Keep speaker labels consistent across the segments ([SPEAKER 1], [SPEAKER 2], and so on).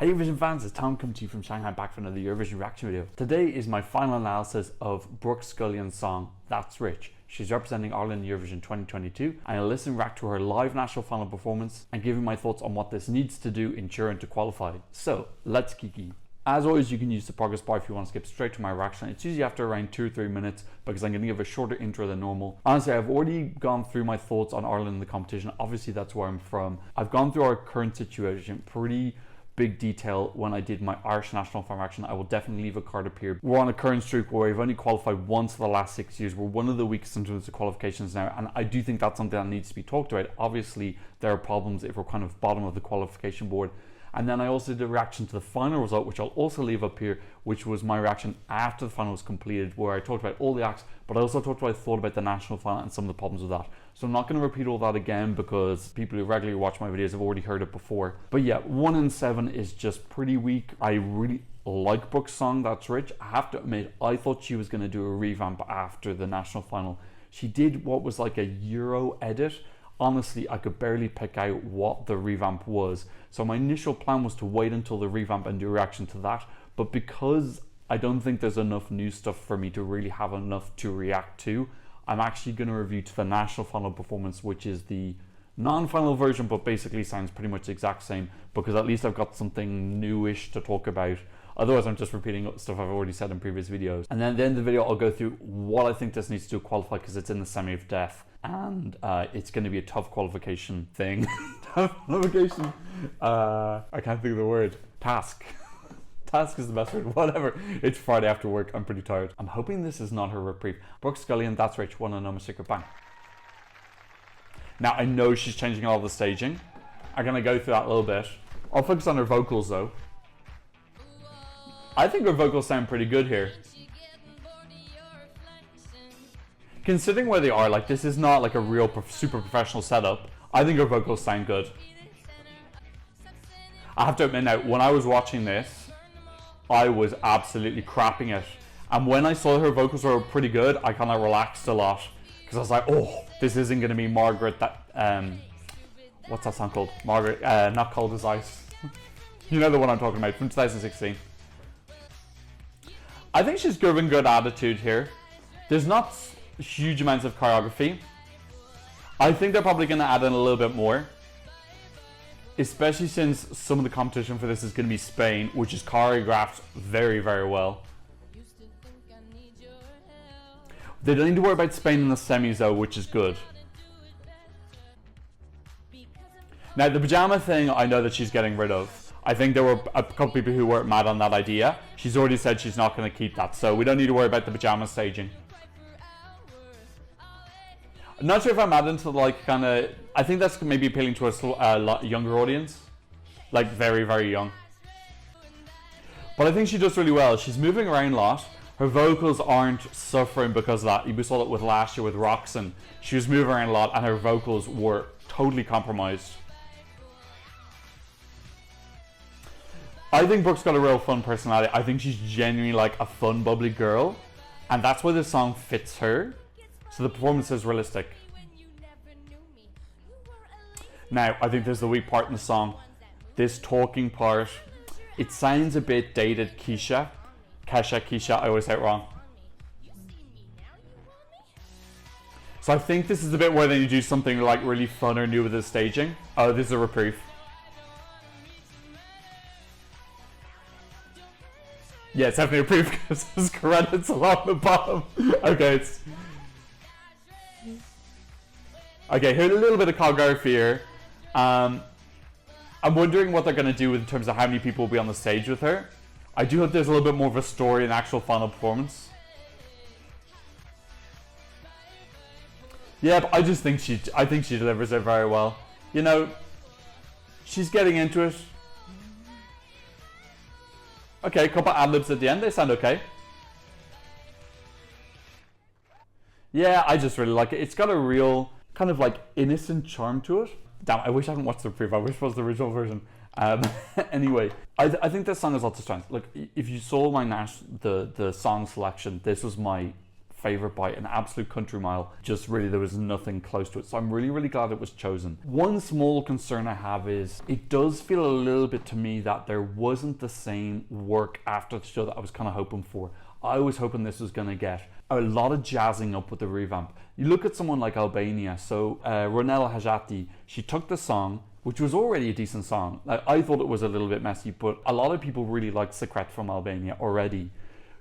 [SPEAKER 1] Hey Eurovision fans, it's Tom coming to you from Shanghai back for another Eurovision reaction video. Today is my final analysis of Brooke Scullion's song, That's Rich. She's representing Ireland in Eurovision 2022, and I'll listen back to her live national final performance and give you my thoughts on what this needs to do in Turin to qualify. So, let's kiki. As always, you can use the progress bar if you want to skip straight to my reaction. It's usually after around 2 or 3 minutes because I'm going to give a shorter intro than normal. Honestly, I've already gone through my thoughts on Ireland in the competition. Obviously, that's where I'm from. I've gone through our current situation pretty big detail when I did my Irish national final reaction. I will definitely leave a card up here. We're on a current streak where we've only qualified once in the last 6 years. We're one of the weakest in terms of qualifications now, and I do think that's something that needs to be talked about. Obviously, there are problems if we're kind of bottom of the qualification board. And then I also did a reaction to the final result, which I'll also leave up here, which was my reaction after the final was completed, where I talked about all the acts, but I also talked what I thought about the national final and some of the problems with that. So I'm not going to repeat all that again because people who regularly watch my videos have already heard it before. But yeah, 1 in 7 is just pretty weak. I really like Brooke's song, That's Rich. I have to admit, I thought she was going to do a revamp after the national final. She did what was like a Euro edit. Honestly, I could barely pick out what the revamp was. So my initial plan was to wait until the revamp and do a reaction to that. But because I don't think there's enough new stuff for me to really have enough to react to, I'm actually going to review to the national final performance, which is the non-final version, but basically sounds pretty much the exact same, because at least I've got something newish to talk about. Otherwise, I'm just repeating stuff I've already said in previous videos. And then at the end of the video, I'll go through what I think this needs to do to qualify, because it's in the semi of death. And it's going to be a tough qualification thing. Tough qualification. I can't think of the word. Task. Task is the best word. Whatever. It's Friday after work. I'm pretty tired. I'm hoping this is not her reprieve. Brooke Scullion, That's Rich, won a number secret bang. Now I know she's changing all the staging. I'm going to go through that a little bit. I'll focus on her vocals though. I think her vocals sound pretty good here. Considering where they are, like this is not like a real super professional setup. I think her vocals sound good. I have to admit now, when I was watching this, I was absolutely crapping it. And when I saw her vocals were pretty good, I kind of relaxed a lot. Because I was like, oh, this isn't going to be Margaret that, what's that song called? Margaret, not Cold as Ice. You know the one I'm talking about, from 2016. I think she's giving good attitude here. There's not huge amounts of choreography. I think they're probably going to add in a little bit more, especially since some of the competition for this is going to be Spain, which is choreographed very, very well. They don't need to worry about Spain in the semis though, which is good. Now the pajama thing, I know that she's getting rid of. I think there were a couple people who weren't mad on that idea. She's already said she's not going to keep that, so we don't need to worry about the pajama staging. I'm not sure if I'm adding to like kind of, I think that's maybe appealing to a younger audience, like very, very young. But I think she does really well. She's moving around a lot. Her vocals aren't suffering because of that. We saw it with last year with Roxanne. She was moving around a lot and her vocals were totally compromised. I think Brooke's got a real fun personality. I think she's genuinely like a fun, bubbly girl. And that's why this song fits her. So the performance is realistic. Now, I think there's the weak part in the song. This talking part, it sounds a bit dated Keisha, I always say it wrong. So I think this is the bit where they do something like really fun or new with the staging. Oh, this is a reprieve. Yeah, it's definitely a reprieve because there's credits along the bottom. Okay, it's... Okay, here's a little bit of choreography here. I'm wondering what they're going to do in terms of how many people will be on the stage with her. I do hope there's a little bit more of a story in the actual final performance. Yeah, but I just think she delivers it very well. You know, she's getting into it. Okay, a couple ad-libs at the end, they sound okay. Yeah, I just really like it. It's got a real kind of like innocent charm to it. Damn, I wish I hadn't watched the preview. I wish it was the original version. Anyway, I think this song has lots of strength. Look, if you saw my the song selection, this was my favourite by an absolute country mile. Just really, there was nothing close to it. So I'm really, really glad it was chosen. One small concern I have is it does feel a little bit to me that there wasn't the same work after the show that I was kind of hoping for. I was hoping this was going to get a lot of jazzing up with the revamp. You look at someone like Albania, so Ronella Hajati, she took the song, which was already a decent song. I thought it was a little bit messy, but a lot of people really liked Secret from Albania already.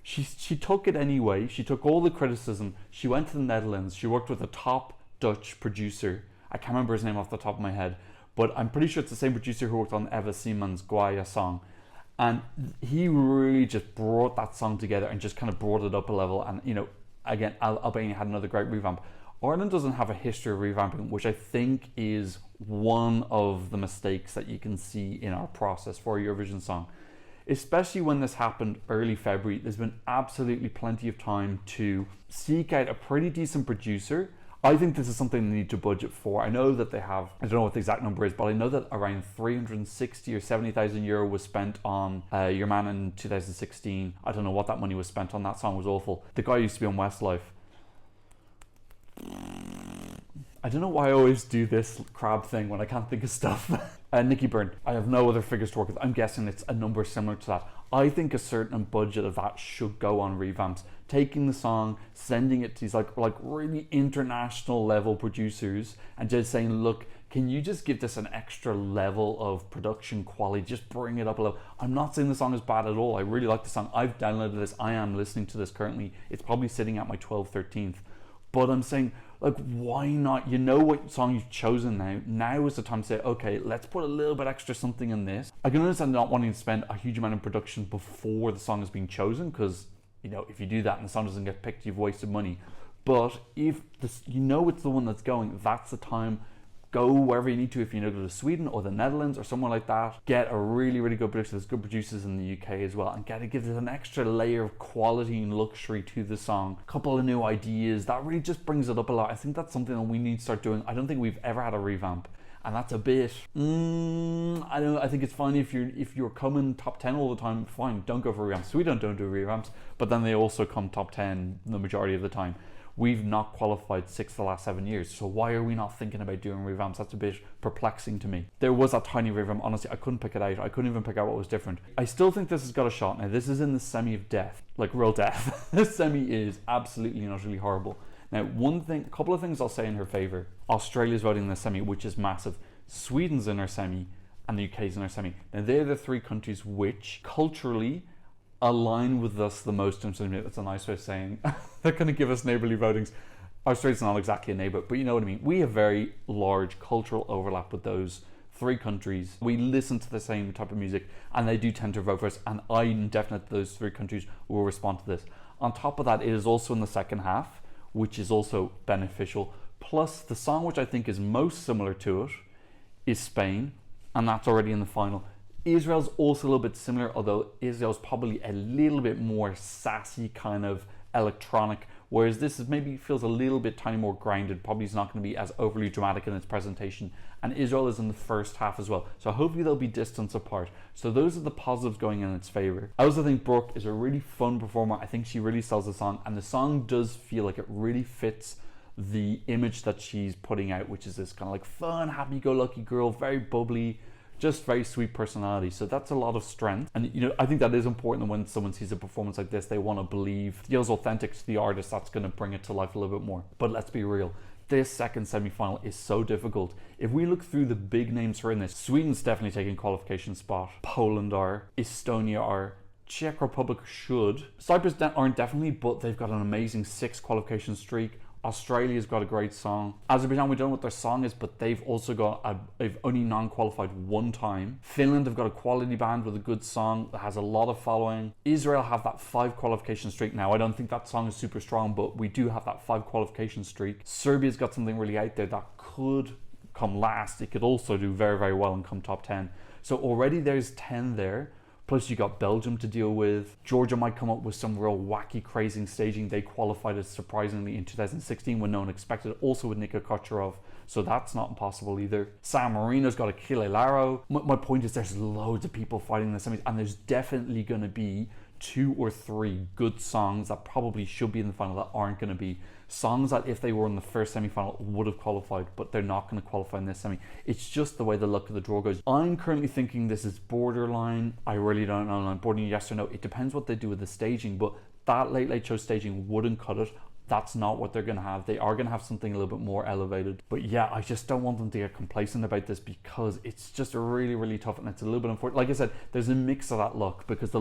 [SPEAKER 1] She took it anyway. She took all the criticism. She went to the Netherlands. She worked with a top Dutch producer. I can't remember his name off the top of my head, but I'm pretty sure it's the same producer who worked on Eva Siemens' Guaya song. And he really just brought that song together and just kind of brought it up a level. And, you know, again, Albania had another great revamp. Ireland doesn't have a history of revamping, which I think is one of the mistakes that you can see in our process for a Eurovision song. Especially when this happened early February, there's been absolutely plenty of time to seek out a pretty decent producer. I think this is something they need to budget for. I know that they have, I don't know what the exact number is, but I know that around 360 or 70,000 euro was spent on Your Man in 2016. I don't know what that money was spent on. That song was awful. The guy used to be on Westlife. I don't know why I always do this crab thing when I can't think of stuff. Nicky Byrne. I have no other figures to work with. I'm guessing it's a number similar to that. I think a certain budget of that should go on revamps. Taking the song, sending it to these like really international level producers and just saying, look, can you just give this an extra level of production quality? Just bring it up a level. I'm not saying the song is bad at all. I really like the song. I've downloaded this. I am listening to this currently. It's probably sitting at my 12th, 13th. But I'm saying, like, why not? You know what song you've chosen now. Now is the time to say, okay, let's put a little bit extra something in this. I can understand not wanting to spend a huge amount of production before the song is being chosen, because, you know, if you do that and the song doesn't get picked, you've wasted money. But if this, you know it's the one that's going, that's the time. Go wherever you need to. If you know, go to Sweden or the Netherlands or somewhere like that. Get a really, really good producer. There's good producers in the UK as well, and give it an extra layer of quality and luxury to the song. A couple of new ideas that really just brings it up a lot. I think that's something that we need to start doing. I don't think we've ever had a revamp, and that's a bit. I think it's fine if you're coming top 10 all the time. Fine, don't go for revamps. We don't do revamps, but then they also come top 10 the majority of the time. We've not qualified 6 of the last 7 years, so why are we not thinking about doing revamps? That's a bit perplexing to me. There was that tiny revamp, honestly, I couldn't pick it out. I couldn't even pick out what was different. I still think this has got a shot. Now, this is in the semi of death, like real death. This semi is absolutely and utterly horrible. Now, a couple of things I'll say in her favour. Australia's voting in the semi, which is massive. Sweden's in her semi, and the UK's in her semi. Now, they're the 3 countries which, culturally, align with us the most. That's a nice way of saying they're going to give us neighbourly votings. Australia's not exactly a neighbour, but you know what I mean. We have very large cultural overlap with those 3 countries. We listen to the same type of music, and they do tend to vote for us, and I'm definite those 3 countries will respond to this. On top of that, it is also in the second half, which is also beneficial. Plus, the song which I think is most similar to it is Spain, and that's already in the final. Israel's also a little bit similar, although Israel's probably a little bit more sassy, kind of electronic, whereas this is maybe feels a little bit tiny more grounded. Probably is not going to be as overly dramatic in its presentation. And Israel is in the first half as well, so hopefully they'll be distance apart. So those are the positives going in its favor. I also think Brooke is a really fun performer. I think she really sells the song, and the song does feel like it really fits the image that she's putting out, which is this kind of like fun, happy-go-lucky girl, very bubbly, just very sweet personality. So that's a lot of strength, and you know, I think that is important when someone sees a performance like this. They want to believe it feels authentic to the artist. That's going to bring it to life a little bit more. But let's be real, this second semi-final is so difficult. If we look through the big names who are in this, Sweden's definitely taking qualification spot, Poland are, Estonia are, Czech Republic should, Cyprus aren't definitely, but they've got an amazing 6 qualification streak. Australia's got a great song. Azerbaijan, we don't know what their song is, but they've also they've only non-qualified 1 time. Finland have got a quality band with a good song that has a lot of following. Israel have that 5 qualification streak now. I don't think that song is super strong, but we do have that 5 qualification streak. Serbia's got something really out there that could come last. It could also do very, very well and come top 10. So already there's 10 there. Plus you got Belgium to deal with. Georgia might come up with some real wacky, crazy staging. They qualified as surprisingly in 2016 when no one expected it, also with Nika Kucherov. So that's not impossible either. San Marino's got Achille Laro. My point is there's loads of people fighting in the semis, and there's definitely going to be 2 or 3 good songs that probably should be in the final that aren't going to be. Songs that if they were in the first semi-final would have qualified, but they're not going to qualify in this semi. It's just the way the luck of the draw goes. I'm currently thinking this is borderline. I really don't know. I'm borderline yes or no. It depends what they do with the staging, but that Late Late Show staging wouldn't cut it. That's not what they're going to have. They are going to have something a little bit more elevated. But yeah, I just don't want them to get complacent about this because it's just really, really tough, and it's a little bit unfortunate. Like I said, there's a mix of that luck, because the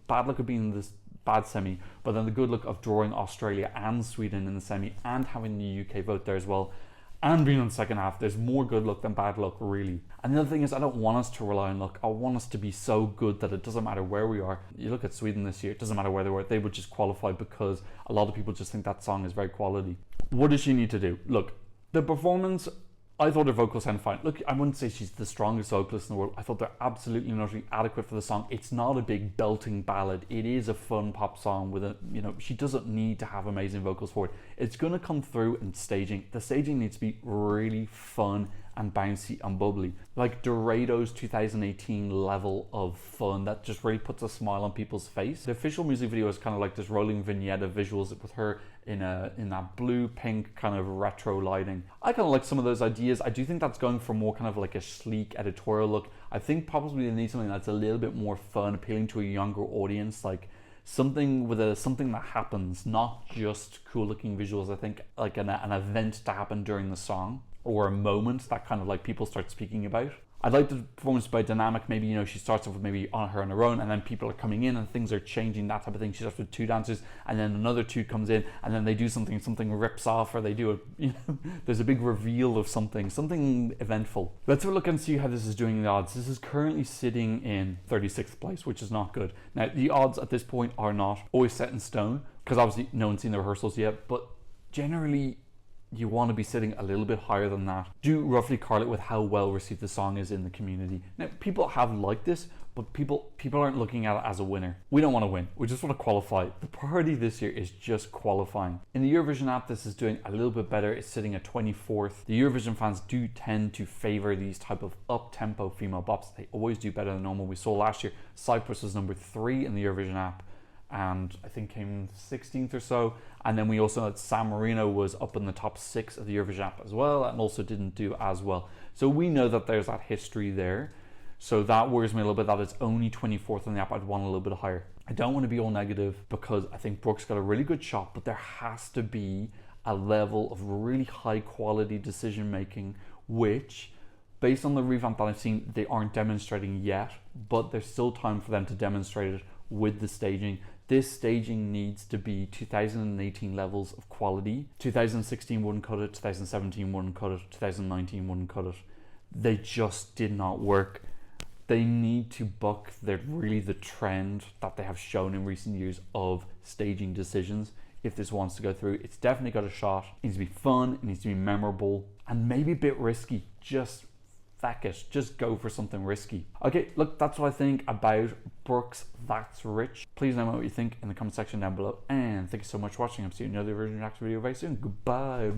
[SPEAKER 1] bad luck of being in this bad semi, but then the good luck of drawing Australia and Sweden in the semi and having the UK vote there as well, and being in the second half. There's more good luck than bad luck, really. And the other thing is, I don't want us to rely on luck. I want us to be so good that it doesn't matter where we are. You look at Sweden this year, it doesn't matter where they were, they would just qualify because a lot of people just think that song is very quality. What does she need to do? Look, the performance, I thought her vocals sounded fine. Look, I wouldn't say she's the strongest vocalist in the world. I thought they're absolutely not adequate for the song. It's not a big belting ballad. It is a fun pop song with a, she doesn't need to have amazing vocals for it. It's going to come through in staging. The staging needs to be really fun and bouncy and bubbly, like Dorado's 2018 level of fun that just really puts a smile on people's face. The official music video is kind of like this rolling vignette of visuals with her in that blue pink kind of retro lighting. I kind of like some of those ideas. I do think that's going for more kind of like a sleek editorial look. I think probably they need something that's a little bit more fun, appealing to a younger audience, like something with something that happens, not just cool looking visuals. I think like an event to happen during the song, or a moment that kind of like people start speaking about. I'd like the performance to be dynamic. Maybe, she starts off with maybe on her own, and then people are coming in and things are changing, that type of thing. She starts with 2 dancers, and then another 2 comes in, and then they do something rips off, or they do there's a big reveal of something eventful. Let's have a look and see how this is doing in the odds. This is currently sitting in 36th place, which is not good. Now, the odds at this point are not always set in stone, because obviously no one's seen the rehearsals yet, but generally you want to be sitting a little bit higher than that. Do roughly correlate with how well received the song is in the community. Now, people have liked this, but people aren't looking at it as a winner. We don't want to win. We just want to qualify. The priority this year is just qualifying. In the Eurovision app, this is doing a little bit better. It's sitting at 24th. The Eurovision fans do tend to favor these type of up-tempo female bops. They always do better than normal. We saw last year, Cyprus was number 3 in the Eurovision app, and I think came 16th or so. And then we also had San Marino was up in the top 6 of the Eurovision app as well, and also didn't do as well. So we know that there's that history there. So that worries me a little bit that it's only 24th on the app. I'd want a little bit higher. I don't want to be all negative because I think Brooke's got a really good shot, but there has to be a level of really high quality decision making, which, based on the revamp that I've seen, they aren't demonstrating yet, but there's still time for them to demonstrate it with the staging. This staging needs to be 2018 levels of quality. 2016 wouldn't cut it, 2017 wouldn't cut it, 2019 wouldn't cut it. They just did not work. They need to buck the trend that they have shown in recent years of staging decisions if this wants to go through. It's definitely got a shot. It needs to be fun, it needs to be memorable, and maybe a bit risky. Just feck it, just go for something risky. Okay, look, that's what I think about Brooke's That's Rich. Please let me know what you think in the comment section down below, and thank you so much for watching. I'm seeing you in another version reaction video very soon. Goodbye.